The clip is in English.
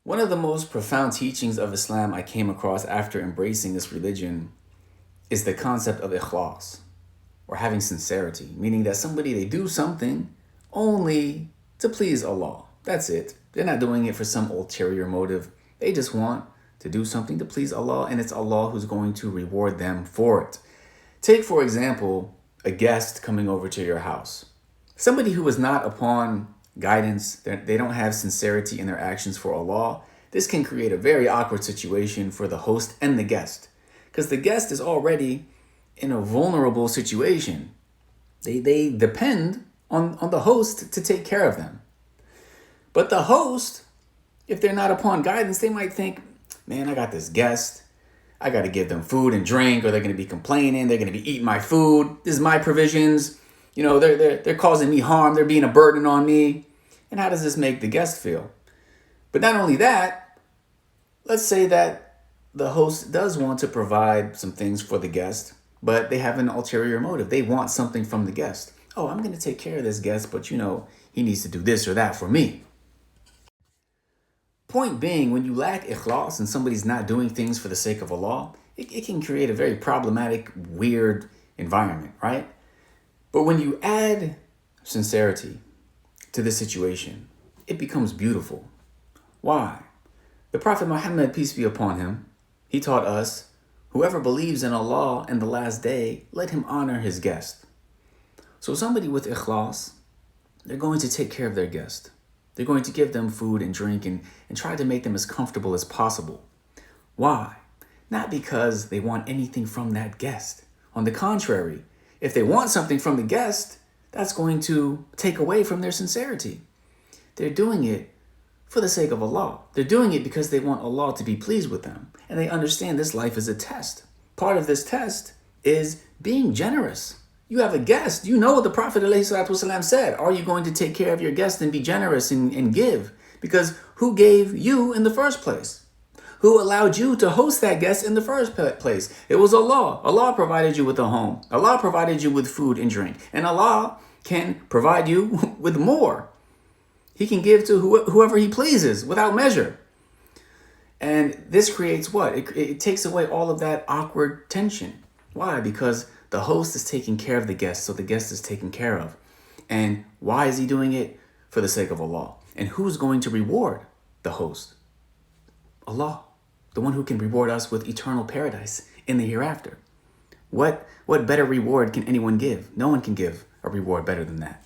One of the most profound teachings of Islam I came across after embracing this religion is the concept of ikhlas, or having sincerity, meaning that they do something only to please Allah. That's it. They're not doing it for some ulterior motive. They just want to do something to please Allah, and it's Allah who's going to reward them for it. Take, for example, a guest coming over to your house. Somebody who is not upon guidance, they don't have sincerity in their actions for Allah. This can create a very awkward situation for the host and the guest, because the guest is already in a vulnerable situation. They depend on the host to take care of them. But the host, if they're not upon guidance, they might think, man, I got this guest. I got to give them food and drink, or they're going to be complaining. They're going to be eating my food. This is my provisions. You know, they're causing me harm. They're being a burden on me. And how does this make the guest feel? But not only that, let's say that the host does want to provide some things for the guest, but they have an ulterior motive. They want something from the guest. Oh, I'm going to take care of this guest, but he needs to do this or that for me. Point being, when you lack ikhlas and somebody's not doing things for the sake of Allah, it can create a very problematic, weird environment, right? But when you add sincerity to the situation, it becomes beautiful. Why? The Prophet Muhammad, peace be upon him, he taught us, whoever believes in Allah and the last day, let him honor his guest. So somebody with ikhlas, they're going to take care of their guest. They're going to give them food and drink and try to make them as comfortable as possible. Why? Not because they want anything from that guest. On the contrary, if they want something from the guest, that's going to take away from their sincerity. They're doing it for the sake of Allah. They're doing it because they want Allah to be pleased with them. And they understand this life is a test. Part of this test is being generous. You have a guest. You know what the Prophet ﷺ said. Are you going to take care of your guest and be generous and give? Because who gave you in the first place? Who allowed you to host that guest in the first place? It was Allah. Allah provided you with a home. Allah provided you with food and drink. And Allah can provide you with more. He can give to whoever he pleases without measure. And this creates what? It takes away all of that awkward tension. Why? Because the host is taking care of the guest, so the guest is taken care of. And why is he doing it? For the sake of Allah. And who's going to reward the host? Allah, the one who can reward us with eternal paradise in the hereafter. What better reward can anyone give? No one can give a reward better than that.